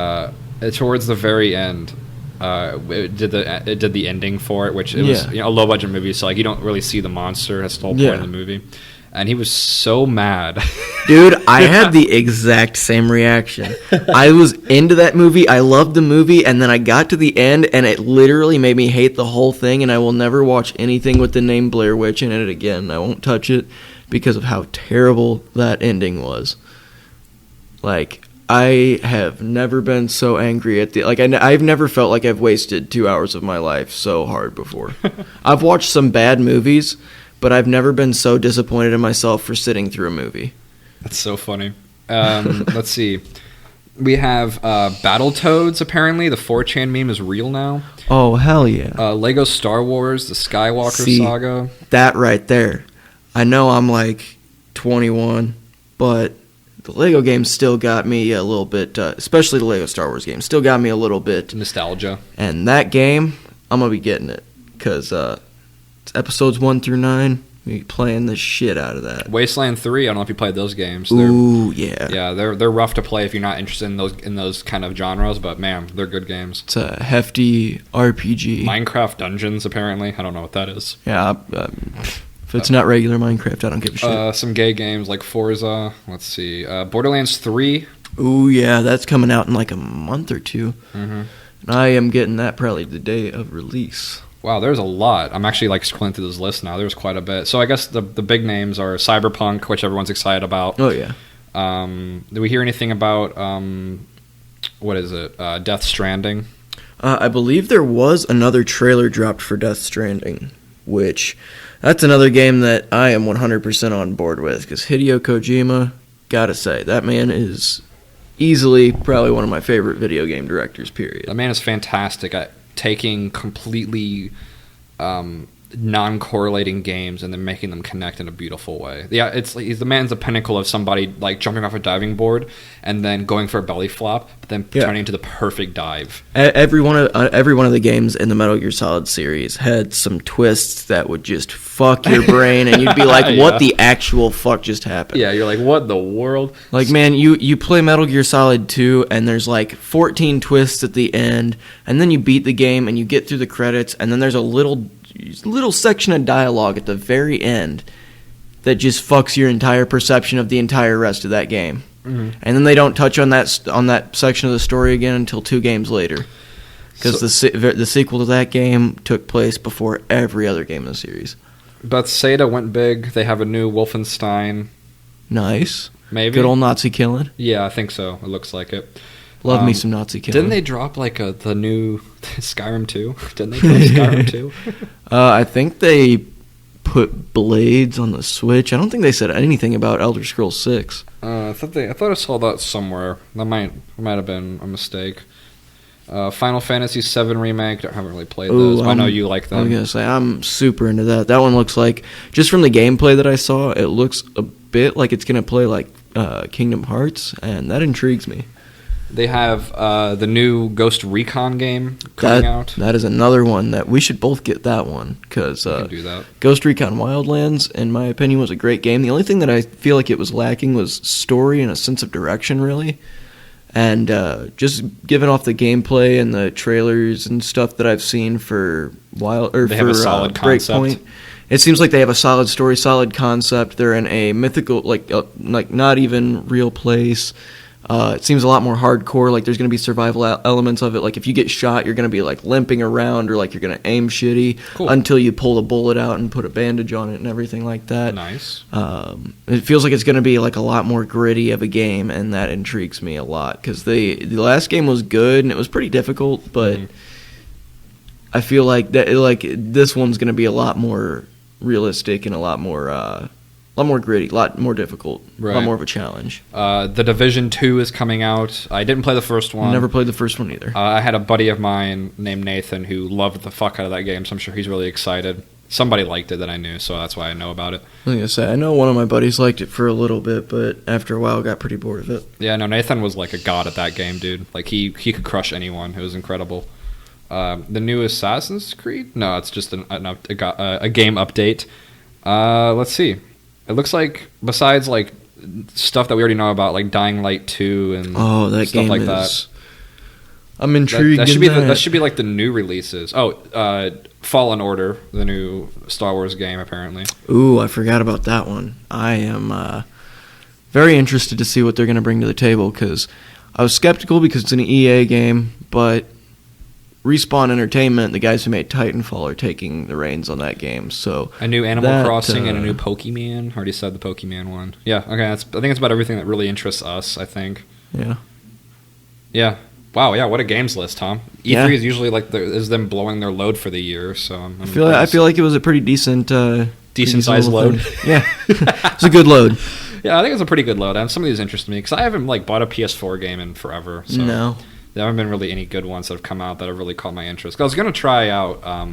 Speaker 1: towards the very end, it did the ending for it, which it was a low budget movie, so like you don't really see the monster. That's the whole point of the movie. And he was so mad.
Speaker 2: Dude, I had the exact same reaction. I was into that movie. I loved the movie, and then I got to the end, and it literally made me hate the whole thing, and I will never watch anything with the name Blair Witch in it again. I won't touch it because of how terrible that ending was. Like, I have never been so angry at I've never felt like I've wasted 2 hours of my life so hard before. I've watched some bad movies, but I've never been so disappointed in myself for sitting through a movie.
Speaker 1: That's so funny. Let's see. We have Battletoads, apparently. The 4chan meme is real now.
Speaker 2: Oh, hell yeah.
Speaker 1: Lego Star Wars, the Skywalker saga.
Speaker 2: That right there. I know I'm like 21, but the Lego games still got me a little bit, especially the Lego Star Wars game, still got me a little bit.
Speaker 1: Nostalgia.
Speaker 2: And that game, I'm going to be getting it because episodes 1 through 9, we playing the shit out of that.
Speaker 1: Wasteland 3, I don't know if you played those games.
Speaker 2: Ooh, yeah.
Speaker 1: Yeah, they're rough to play if you're not interested in those kind of genres, but man, they're good games.
Speaker 2: It's a hefty RPG.
Speaker 1: Minecraft Dungeons, apparently. I don't know what that is.
Speaker 2: Yeah, if it's not regular Minecraft, I don't give a shit.
Speaker 1: Some gay games like Forza. Let's see. Borderlands 3.
Speaker 2: Ooh, yeah, that's coming out in like a month or two.
Speaker 1: Mm-hmm.
Speaker 2: And I am getting that probably the day of release.
Speaker 1: Wow, there's a lot. I'm actually like scrolling through this list now. There's quite a bit. So I guess the big names are Cyberpunk, which everyone's excited about.
Speaker 2: Oh, yeah.
Speaker 1: Did we hear anything about, what is it, Death Stranding?
Speaker 2: I believe there was another trailer dropped for Death Stranding, which that's another game that I am 100% on board with, because Hideo Kojima, gotta say, that man is easily probably one of my favorite video game directors, period.
Speaker 1: That man is fantastic at taking completely non-correlating games and then making them connect in a beautiful way. Yeah, it's like the man's the pinnacle of somebody like jumping off a diving board and then going for a belly flop, but then turning into the perfect dive.
Speaker 2: Every one of the games in the Metal Gear Solid series had some twists that would just fuck your brain, and you'd be like, "What the actual fuck just happened?"
Speaker 1: Yeah, you're like, "What the world?"
Speaker 2: Like, man, you play Metal Gear Solid 2, and there's like 14 twists at the end, and then you beat the game and you get through the credits, and then there's a little section of dialogue at the very end that just fucks your entire perception of the entire rest of that game. Mm-hmm. And then they don't touch on that section of the story again until 2 games later, because the sequel to that game took place before every other game in the series.
Speaker 1: Bethesda went big. They have a new Wolfenstein.
Speaker 2: Nice.
Speaker 1: Maybe.
Speaker 2: Good old Nazi killing.
Speaker 1: Yeah, I think so. It looks like it.
Speaker 2: Love me some Nazi killing.
Speaker 1: Didn't they drop like the new Skyrim 2? Didn't they drop Skyrim 2?
Speaker 2: I think they put Blades on the Switch. I don't think they said anything about Elder Scrolls 6.
Speaker 1: I thought I saw that somewhere. That might have been a mistake. Final Fantasy VII Remake. I haven't really played those, but I know you like them.
Speaker 2: I was going to say, I'm super into that. That one looks like, just from the gameplay that I saw, it looks a bit like it's going to play like Kingdom Hearts, and that intrigues me.
Speaker 1: They have the new Ghost Recon game coming out.
Speaker 2: That is another one that we should both get that one, because Ghost Recon Wildlands, in my opinion, was a great game. The only thing that I feel like it was lacking was story and a sense of direction, really. And just given off the gameplay and the trailers and stuff that I've seen for Breakpoint, it seems like they have a solid story, solid concept. They're in a mythical, like not even real place. It seems a lot more hardcore. Like there's going to be survival elements of it. Like if you get shot, you're going to be like limping around, or like you're going to aim shitty until you pull the bullet out and put a bandage on it and everything like that.
Speaker 1: Nice.
Speaker 2: It feels like it's going to be like a lot more gritty of a game, and that intrigues me a lot, because the last game was good and it was pretty difficult, but I feel like that this one's going to be a lot more realistic and a lot more gritty, a lot more difficult, a lot more of a challenge.
Speaker 1: The Division 2 is coming out. I didn't play the first one.
Speaker 2: Never played the first one either.
Speaker 1: I had a buddy of mine named Nathan who loved the fuck out of that game, so I'm sure he's really excited. Somebody liked it that I knew, so that's why I know about it.
Speaker 2: I was going to say, I know one of my buddies liked it for a little bit, but after a while got pretty bored of it.
Speaker 1: Yeah, no, Nathan was like a god at that game, dude. Like, he could crush anyone. It was incredible. The new Assassin's Creed? No, it's just a game update. Let's see. It looks like, besides like stuff that we already know about, like Dying Light 2 and
Speaker 2: that
Speaker 1: stuff
Speaker 2: game
Speaker 1: like
Speaker 2: is...
Speaker 1: that.
Speaker 2: I'm intrigued.
Speaker 1: That should be like the new releases. Fallen Order, the new Star Wars game, apparently.
Speaker 2: Ooh, I forgot about that one. I am very interested to see what they're going to bring to the table, because I was skeptical because it's an EA game, but Respawn Entertainment, the guys who made Titanfall, are taking the reins on that game. So
Speaker 1: a new Animal Crossing and a new Pokemon. Already said the Pokemon one. Yeah, okay. I think it's about everything that really interests us, I think. Yeah. Wow, yeah, what a games list, Tom. E3 is usually like is them blowing their load for the year, so I
Speaker 2: feel like it was a pretty decent
Speaker 1: sized load.
Speaker 2: Yeah, it's a good load.
Speaker 1: Yeah, I think it's a pretty good load. And some of these interest me because I haven't like bought a PS4 game in forever. So
Speaker 2: no,
Speaker 1: there haven't been really any good ones that have come out that have really caught my interest. I was gonna try out. I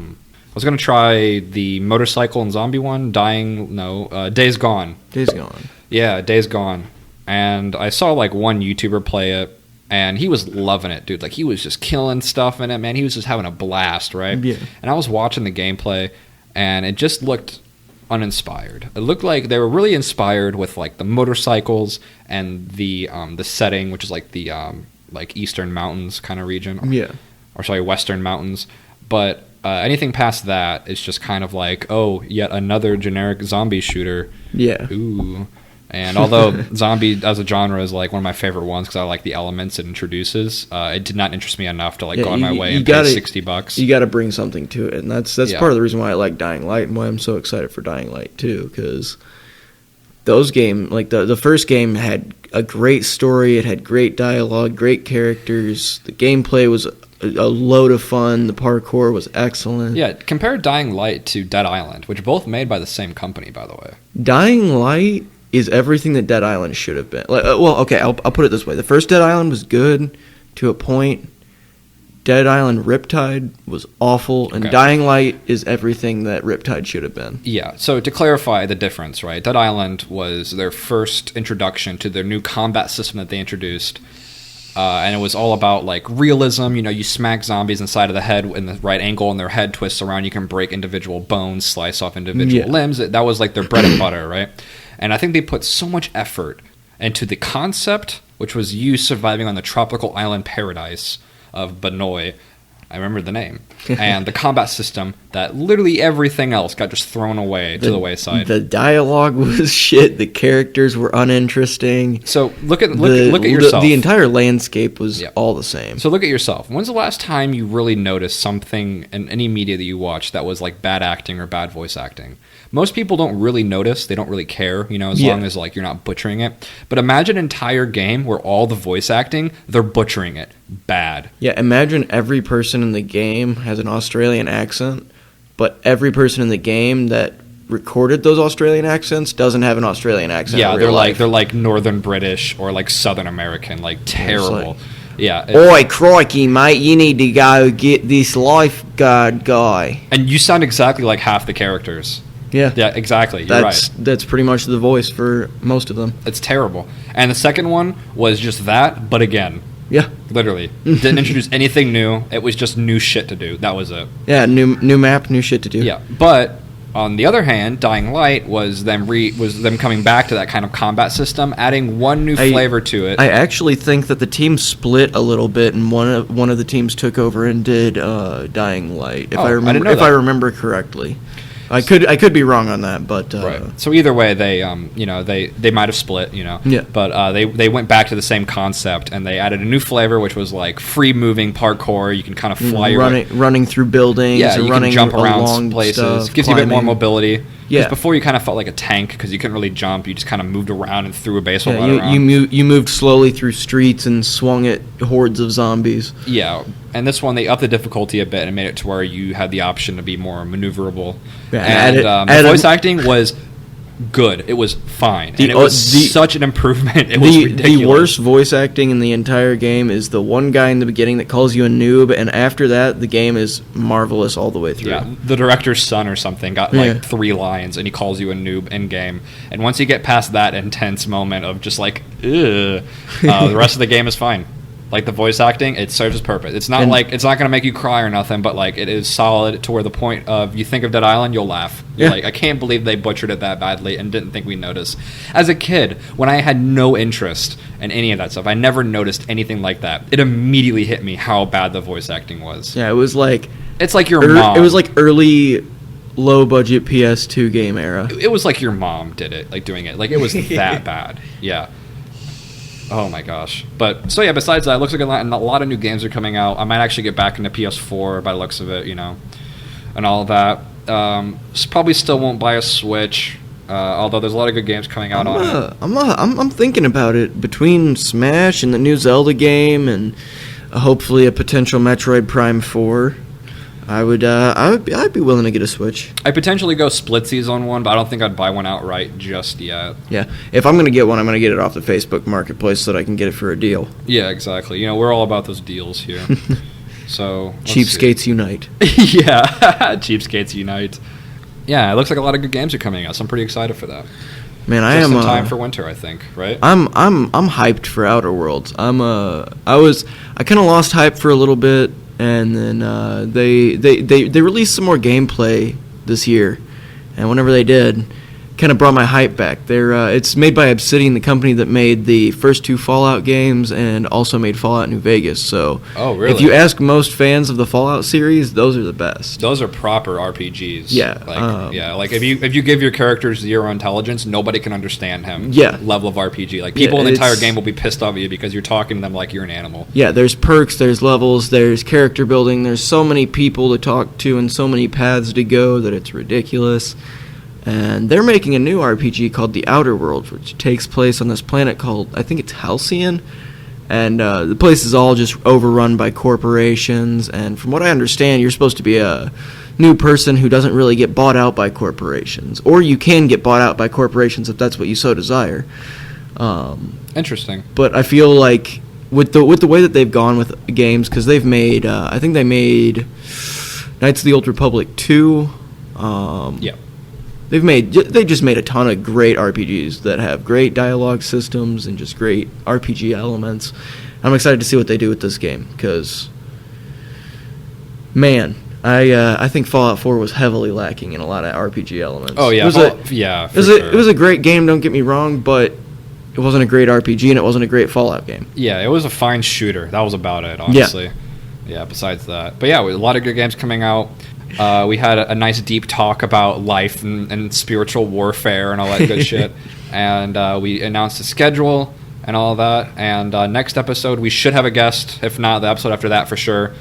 Speaker 1: was gonna try the motorcycle and zombie one. Days Gone.
Speaker 2: Days Gone.
Speaker 1: Yeah, Days Gone. And I saw like one YouTuber play it. And he was loving it, dude. Like, he was just killing stuff in it, man. He was just having a blast, right?
Speaker 2: Yeah.
Speaker 1: And I was watching the gameplay, and it just looked uninspired. It looked like they were really inspired with, like, the motorcycles and the setting, which is, like, the, like, Eastern Mountains kind of region.
Speaker 2: Yeah.
Speaker 1: Or, sorry, Western Mountains. But anything past that is just kind of like, oh, yet another generic zombie shooter.
Speaker 2: Yeah.
Speaker 1: Ooh. And although zombie as a genre is like one of my favorite ones because I like the elements it introduces, it did not interest me enough to like go on my way and pay $60.
Speaker 2: You got to bring something to it, and that's part of the reason why I like Dying Light and why I'm so excited for Dying Light 2, because those games, like the first game, had a great story, it had great dialogue, great characters, the gameplay was a load of fun, the parkour was excellent.
Speaker 1: Yeah, compare Dying Light to Dead Island, which are both made by the same company, by the way.
Speaker 2: Dying Light is everything that Dead Island should have been. Like, I'll put it this way. The first Dead Island was good to a point. Dead Island Riptide was awful, and Dying Light is everything that Riptide should have been.
Speaker 1: Yeah, so to clarify the difference, right? Dead Island was their first introduction to their new combat system that they introduced, and it was all about, like, realism. You know, you smack zombies inside of the head in the right angle, and their head twists around. You can break individual bones, slice off individual limbs. That was, like, their bread and butter, right? And I think they put so much effort into the concept, which was you surviving on the tropical island paradise of Banoi. I remember the name. And the combat system, that literally everything else got just thrown away to the wayside.
Speaker 2: The dialogue was shit. The characters were uninteresting.
Speaker 1: So look at yourself.
Speaker 2: The entire landscape was all the same.
Speaker 1: So look at yourself. When's the last time you really noticed something in any media that you watched that was like bad acting or bad voice acting? Most people don't really notice. They don't really care, you know, as long as like you're not butchering it. But imagine an entire game where all the voice acting, they're butchering it. Bad.
Speaker 2: Yeah, imagine every person in the game has an Australian accent, but every person in the game that recorded those Australian accents doesn't have an Australian accent.
Speaker 1: Yeah, they're like Northern British or like Southern American, like terrible. Yeah.
Speaker 2: Oi, crikey, mate, you need to go get this lifeguard guy.
Speaker 1: And you sound exactly like half the characters.
Speaker 2: Yeah.
Speaker 1: Yeah, exactly. You're right.
Speaker 2: That's pretty much the voice for most of them.
Speaker 1: It's terrible. And the second one was just that, but again.
Speaker 2: Yeah.
Speaker 1: Literally. Didn't introduce anything new. It was just new shit to do. That was it.
Speaker 2: Yeah, new map, new shit to do.
Speaker 1: Yeah. But on the other hand, Dying Light was them coming back to that kind of combat system, adding one new flavor to it.
Speaker 2: I actually think that the team split a little bit, and one of the teams took over and did Dying Light. If I remember correctly. I could be wrong on that, but
Speaker 1: right. So either way, they they might have split,
Speaker 2: Yeah.
Speaker 1: But they went back to the same concept, and they added a new flavor, which was like free moving parkour. You can kind of fly
Speaker 2: running through buildings.
Speaker 1: Yeah, you
Speaker 2: running
Speaker 1: can jump around places.
Speaker 2: Stuff,
Speaker 1: gives
Speaker 2: climbing.
Speaker 1: you a bit more mobility.
Speaker 2: Yeah.
Speaker 1: Before you kind of felt like a tank because you couldn't really jump. You just kind of moved around and threw a baseball bat around.
Speaker 2: You moved slowly through streets and swung at hordes of zombies.
Speaker 1: Yeah, and this one they upped the difficulty a bit and made it to where you had the option to be more maneuverable.
Speaker 2: Yeah,
Speaker 1: and the voice acting was good. It was fine, and it was such an improvement. It was ridiculous.
Speaker 2: The worst voice acting in the entire game is the one guy in the beginning that calls you a noob, and after that, the game is marvelous all the way through.
Speaker 1: Yeah, the director's son or something got like 3 lines, and he calls you a noob in game. And once you get past that intense moment of just like, ugh, the rest of the game is fine. Like the voice acting, it serves its purpose. It's not like it's not going to make you cry or nothing, but like it is solid to where the point of you think of Dead Island, you'll laugh. You're like, I can't believe they butchered it that badly and didn't think we noticed. As a kid, when I had no interest in any of that stuff, I never noticed anything like that. It immediately hit me how bad the voice acting was.
Speaker 2: Yeah, it was like
Speaker 1: it's like your mom.
Speaker 2: It was like early low budget PS2 game era.
Speaker 1: It was like your mom did it, like doing it. Like it was that bad. Yeah. Oh my gosh. But so yeah, besides that, it looks like a lot of new games are coming out. I might actually get back into PS4 by the looks of it, and all of that. Probably still won't buy a Switch, although there's a lot of good games coming out on it.
Speaker 2: I'm thinking about it between Smash and the new Zelda game and hopefully a potential Metroid Prime 4. I'd be willing to get a Switch.
Speaker 1: I'd potentially go splitsies on one, but I don't think I'd buy one outright just yet.
Speaker 2: Yeah, if I'm gonna get one, I'm gonna get it off the Facebook Marketplace so that I can get it for a deal.
Speaker 1: Yeah, exactly. We're all about those deals here. So
Speaker 2: cheapskates unite.
Speaker 1: Yeah, cheapskates unite. Yeah, it looks like a lot of good games are coming out, so I'm pretty excited for that.
Speaker 2: Man,
Speaker 1: I am. Just in time for winter, I think. Right?
Speaker 2: I'm hyped for Outer Worlds. I kind of lost hype for a little bit. And then they released some more gameplay this year, and whenever they did, kind of brought my hype back. It's made by Obsidian, the company that made the first 2 Fallout games and also made Fallout New Vegas. So,
Speaker 1: really?
Speaker 2: If you ask most fans of the Fallout series, those are the best.
Speaker 1: Those are proper RPGs.
Speaker 2: Yeah,
Speaker 1: like if you give your characters 0 intelligence, nobody can understand him.
Speaker 2: Yeah,
Speaker 1: level of RPG. Like people in the entire game will be pissed off at you because you're talking to them like you're an animal.
Speaker 2: Yeah, there's perks, there's levels, there's character building. There's so many people to talk to and so many paths to go that it's ridiculous. And they're making a new RPG called The Outer Worlds, which takes place on this planet called, I think it's Halcyon. And the place is all just overrun by corporations. And from what I understand, you're supposed to be a new person who doesn't really get bought out by corporations. Or you can get bought out by corporations if that's what you so desire.
Speaker 1: Interesting.
Speaker 2: But I feel like with the way that they've gone with games, because they've made, I think they made Knights of the Old Republic 2.
Speaker 1: Yeah.
Speaker 2: They just made a ton of great RPGs that have great dialogue systems and just great RPG elements. I'm excited to see what they do with this game because, man, I think Fallout 4 was heavily lacking in a lot of RPG elements.
Speaker 1: Oh yeah,
Speaker 2: it was a great game. Don't get me wrong, but it wasn't a great RPG and it wasn't a great Fallout game.
Speaker 1: Yeah, it was a fine shooter. That was about it, honestly. Yeah. Besides that, but yeah, a lot of good games coming out. We had a nice deep talk about life and spiritual warfare and all that good shit. And we announced a schedule and all of that. And next episode, we should have a guest. If not, the episode after that for sure.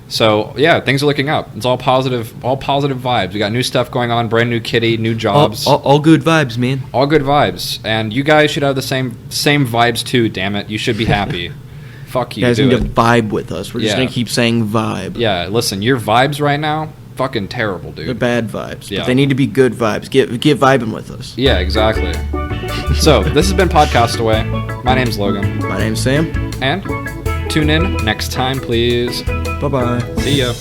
Speaker 1: So, yeah, things are looking up. It's all positive vibes. We got new stuff going on, brand new kitty, new jobs.
Speaker 2: All good vibes, man.
Speaker 1: All good vibes. And you guys should have the same vibes too, damn it. You should be happy. Fuck you,
Speaker 2: guys need to vibe with us. We're just going to keep saying vibe.
Speaker 1: Yeah, listen, your vibes right now, fucking terrible, dude.
Speaker 2: They're bad vibes. Yeah. But they need to be good vibes. Get vibing with us.
Speaker 1: Yeah, exactly. So, this has been Podcast Away. My name's Logan.
Speaker 2: My name's Sam.
Speaker 1: And tune in next time, please.
Speaker 2: Bye-bye.
Speaker 1: See ya.